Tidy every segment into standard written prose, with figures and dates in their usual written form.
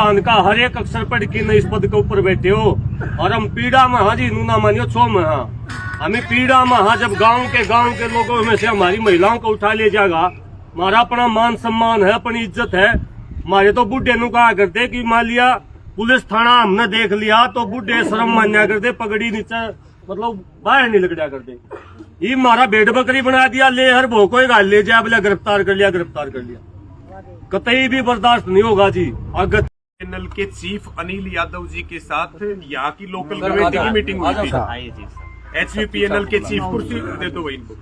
संविधान का हर एक अक्षर पढ़ के न इस पद के ऊपर बैठे हो। और हम पीड़ा में हाँ जी नूना मानियो छो में हाँ हमें पीड़ा में हाँ, जब गांव के लोगों में से हमारी महिलाओं को उठा ले जाएगा, हमारा अपना मान सम्मान है, अपनी इज्जत है। हमारे तो बुढ़े नु कहा करते कि मान लिया पुलिस थाना हमने देख लिया तो बुढ़े शर्म मान्या करते, पगड़ी नीचे मतलब बाहर नहीं लग जाया करते। ये हमारा भेड़ बकरी बना दिया, ले हर भो को गाल ले जाए, बोला गिरफ्तार कर लिया। कतई भी बर्दाश्त नहीं होगा जी। अगर चैनल के चीफ अनिल यादव जी के साथ यहाँ की लोकल कमेटी की मीटिंग हुई थी। HVPNL के चीफ, कुर्सी दे दो भाई इनको,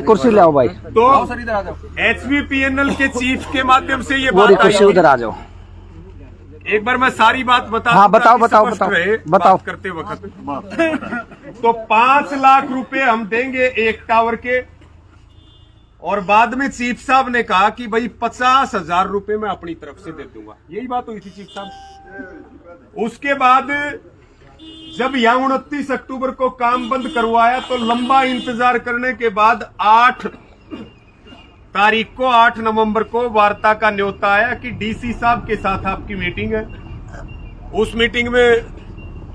कुर्सी लाओ भाई। तो HVPNL के चीफ के माध्यम से ये बात कुर्सी उधर आ जाओ। एक बार मैं सारी बात बता, हाँ बताओ बात करते वक्त तो 5 लाख रुपए हम देंगे एक टावर के, और बाद में चीफ साहब ने कहा कि भाई 50,000 रुपए मैं अपनी तरफ से दे दूंगा। यही बात हुई थी चीफ साहब। उसके बाद जब यहाँ 29 अक्टूबर को काम बंद करवाया तो लंबा इंतजार करने के बाद 8 तारीख को 8 नवंबर को वार्ता का न्योता आया कि डीसी साहब के साथ आपकी मीटिंग है। उस मीटिंग में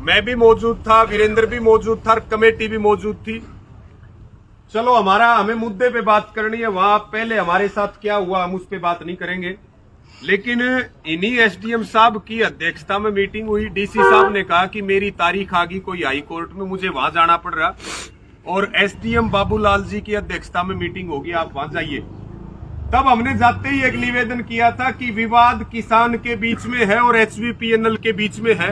मैं भी मौजूद था, वीरेंद्र भी मौजूद था, कमेटी भी मौजूद थी। चलो हमें मुद्दे पे बात करनी है, वहां पहले हमारे साथ क्या हुआ हम उस पे बात नहीं करेंगे। लेकिन इन्हीं एसडीएम साहब की अध्यक्षता में मीटिंग हुई। डीसी साहब ने कहा कि मेरी तारीख आ गई कोई हाई कोर्ट में, मुझे वहां जाना पड़ रहा, और एसडीएम बाबूलाल जी की अध्यक्षता में मीटिंग होगी, आप वहां जाइए। तब हमने जाते ही एक निवेदन किया था कि विवाद किसान के बीच में है और HVPNL के बीच में है,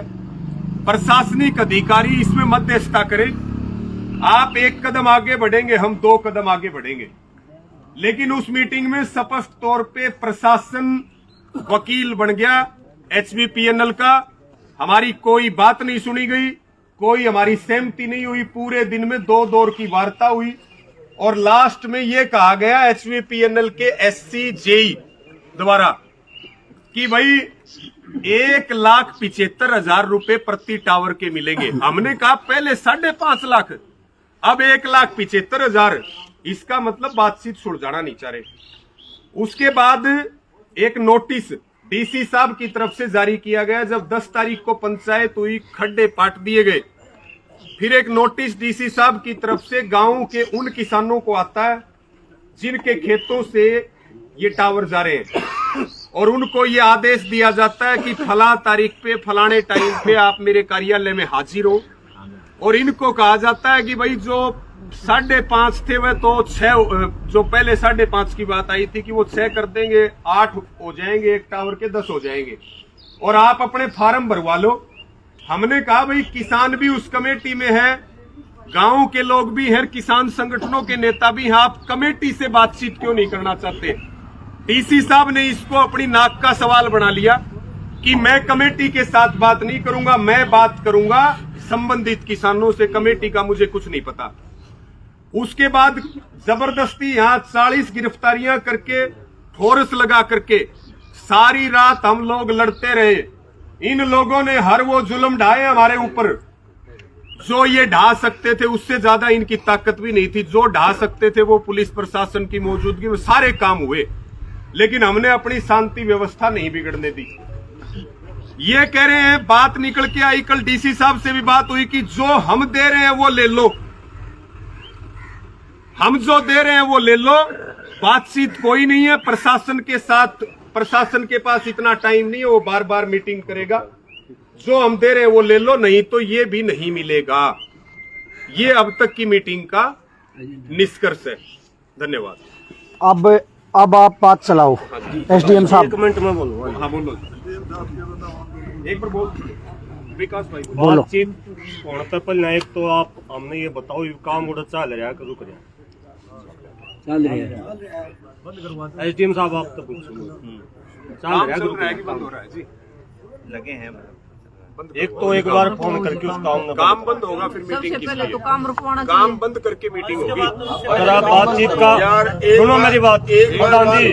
प्रशासनिक अधिकारी इसमें मध्यस्थता करें। आप 1 कदम आगे बढ़ेंगे, हम 2 कदम आगे बढ़ेंगे। लेकिन उस मीटिंग में स्पष्ट तौर पे प्रशासन वकील बन गया HVPNL का। हमारी कोई बात नहीं सुनी गई, कोई हमारी सहमति नहीं हुई। पूरे दिन में 2 दौर की वार्ता हुई और लास्ट में यह कहा गया HVPNL के SCJE द्वारा कि भाई 1,75,000 रुपए प्रति टावर के मिलेंगे। हमने कहा पहले 5.5 लाख, अब 1,75,000। इसका मतलब बातचीत सुलझाना नहीं चाह रहे। उसके बाद एक नोटिस डीसी साहब की तरफ से जारी किया गया। जब 10 तारीख को पंचायत हुई, खड्डे पाट दिए गए। फिर एक नोटिस डीसी साहब की तरफ से गांव के उन किसानों को आता है जिनके खेतों से ये टावर जा रहे हैं, और उनको ये आदेश दिया जाता है कि फला तारीख पे फलाने टाइम पे आप मेरे कार्यालय में हाजिर हो। और इनको कहा जाता है कि भाई जो 5.5 थे वह तो 6, जो पहले 5.5 की बात आई थी कि वो 6 कर देंगे, 8 हो जाएंगे, एक टावर के 10 हो जाएंगे, और आप अपने फार्म भरवा लो। हमने कहा भाई किसान भी उस कमेटी में है, गांव के लोग भी हैं, किसान संगठनों के नेता भी हैं, आप कमेटी से बातचीत क्यों नहीं करना चाहते? डीसी साहब ने इसको अपनी नाक का सवाल बना लिया कि मैं कमेटी के साथ बात नहीं करूंगा, मैं बात करूंगा संबंधित किसानों से, कमेटी का मुझे कुछ नहीं पता। उसके बाद जबरदस्ती यहाँ 40 गिरफ्तारियां करके, फोर्स लगा करके सारी रात हम लोग लड़ते रहे। इन लोगों ने हर वो जुल्म ढाए हमारे ऊपर जो ये ढा सकते थे, उससे ज्यादा इनकी ताकत भी नहीं थी। जो ढा सकते थे वो पुलिस प्रशासन की मौजूदगी में सारे काम हुए, लेकिन हमने अपनी शांति व्यवस्था नहीं बिगड़ने दी। ये कह रहे हैं, बात निकल के आई, कल डीसी साहब से भी बात हुई कि जो हम दे रहे हैं वो ले लो, हम जो दे रहे हैं वो ले लो। बातचीत कोई नहीं है प्रशासन के साथ, प्रशासन के पास इतना टाइम नहीं है, वो बार बार मीटिंग करेगा। जो हम दे रहे हैं वो ले लो, नहीं तो ये भी नहीं मिलेगा। ये अब तक की मीटिंग का निष्कर्ष है। धन्यवाद। अब आप बात चलाओ एसडीएम साहब। 1 मिनट में बोलो। हाँ बोलो, एक बार बोल विकास भाई बोलो। बातचीत होने से पहले एक तो आप हमने ये बताओ, ये काम उड़ा चल रहा है कि रुक रहा है? चल रही है। एसडीएम साहब आप तो कुछ सुनो, चल रहा है कि बंद हो रहा है जी? लगे हैं एक तो एक बार फोन करके उस काम बंद होगा, फिर मीटिंग सबसे पहले तो काम रुकवाना चाहिए। काम बंद करके मीटिंग होगी। अगर आप बातचीत का सुनो, मेरी बात प्रधान जी,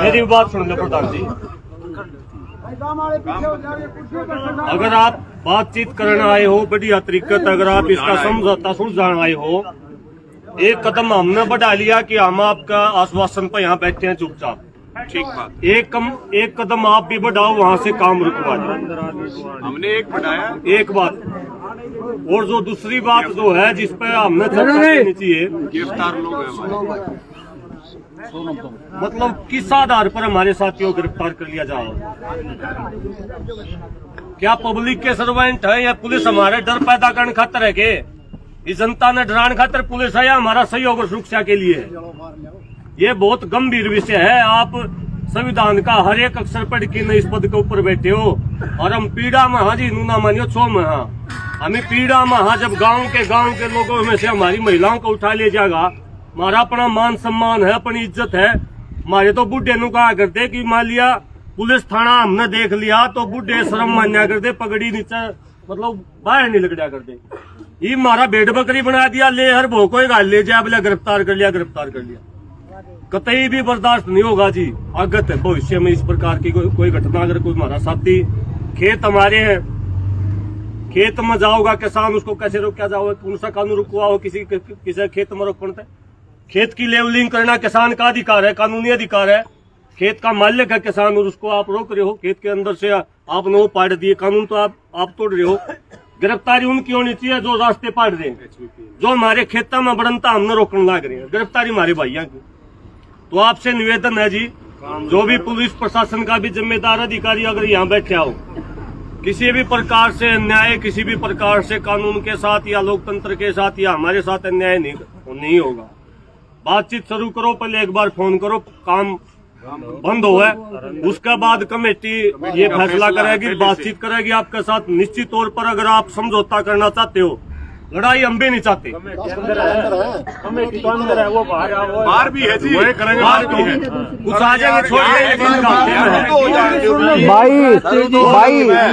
मेरी बात सुन लो प्रधान जी। अगर आप बातचीत करने आए हो बढ़िया तरीके, अगर आप इसका समझौता सुलझाना आए हो, एक कदम हमने बढ़ा लिया कि हम आपका आश्वासन पर यहाँ बैठे हैं चुपचाप। ठीक बात। एक कदम आप भी बढ़ाओ, वहाँ से काम रुकवा दो। हमने एक बढ़ाया। एक बात, और जो दूसरी बात जो है जिस पर हमने चर्चा करनी चाहिए, गिरफ्तार लोग हैं हमारे, मतलब किस आधार पर हमारे साथियों को गिरफ्तार कर लिया जाओ? क्या पब्लिक के सर्वेंट है या पुलिस हमारे डर पैदा करने खातर है के? इस जनता ने डराने खातर पुलिस है या हमारा सहयोग और सुरक्षा के लिए है? ये बहुत गंभीर विषय है। आप संविधान का हर एक अक्षर पढ़ के इस पद के ऊपर बैठे हो और हम पीड़ा में हाँ जी नूना मानियो छो में हाँ, हमें पीड़ा में हाँ जब गांव के लोगों में से हमारी महिलाओं को उठा ले जाएगा, हमारा अपना मान सम्मान है, अपनी इज्जत है। हमारे तो बुढ़े नु कहा करते कि मान लिया पुलिस थाना हमने देख लिया तो बुढ़े शर्म मान्या करते, पगड़ी नीचे मतलब बाहर नहीं लग जाया करते। ये हमारा भेड़ बकरी बना दिया, ले हर भो को गाल ले जाए, बोला गिरफ्तार कर लिया। कतई भी बर्दाश्त नहीं होगा जी। आगत है भविष्य में इस प्रकार की कोई घटना, अगर कोई हमारा साथी, खेत हमारे हैं, खेत में जाओगा किसान, उसको कैसे रोका जाओगे? कौन सा कानून रुकवा हो किसी खेत में रोक पड़ता है? खेत की लेवलिंग करना किसान का अधिकार है, कानूनी अधिकार है। खेत का मालिक है किसान और उसको आप रोक रहे हो, खेत के अंदर से आपने वो पाड़ दिए, कानून तो आप तोड़ रहे हो। गिरफ्तारी उनकी होनी चाहिए जो रास्ते पाड़ रहे हैं, जो हमारे खेतों में बढ़नता हमने रोकने लग रहे हैं। गिरफ्तारी हमारे भाइयों की। तो आपसे निवेदन है जी, जो भी पुलिस प्रशासन का भी जिम्मेदार अधिकारी अगर यहाँ बैठा हो, किसी भी प्रकार से अन्याय, किसी भी प्रकार से कानून के साथ या लोकतंत्र के साथ या हमारे साथ अन्याय नहीं होगा। बातचीत शुरू करो, पहले एक बार फोन करो, काम बंद हो है, उसके बाद कमेटी ये फैसला करेगी, बातचीत करेगी आपके साथ। निश्चित तौर पर अगर आप समझौता करना चाहते हो, लड़ाई हम भी नहीं चाहते, कमेटी तो अंदर है, वो बाहर भी है जी, वही करेंगे, बाहर भी है, कुछ आ जाएंगे छोड़ भाई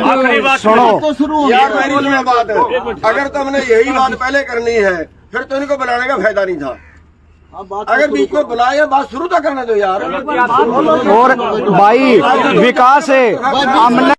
आखिरी बात सुनो यार, मेरी बात है, अगर तुमने यही बात पहले करनी है फिर तो इनको बुलाने का फायदा नहीं था। अगर बीच में बुलाया, बात शुरू तो करने दो यार। और भाई विकास है, हमने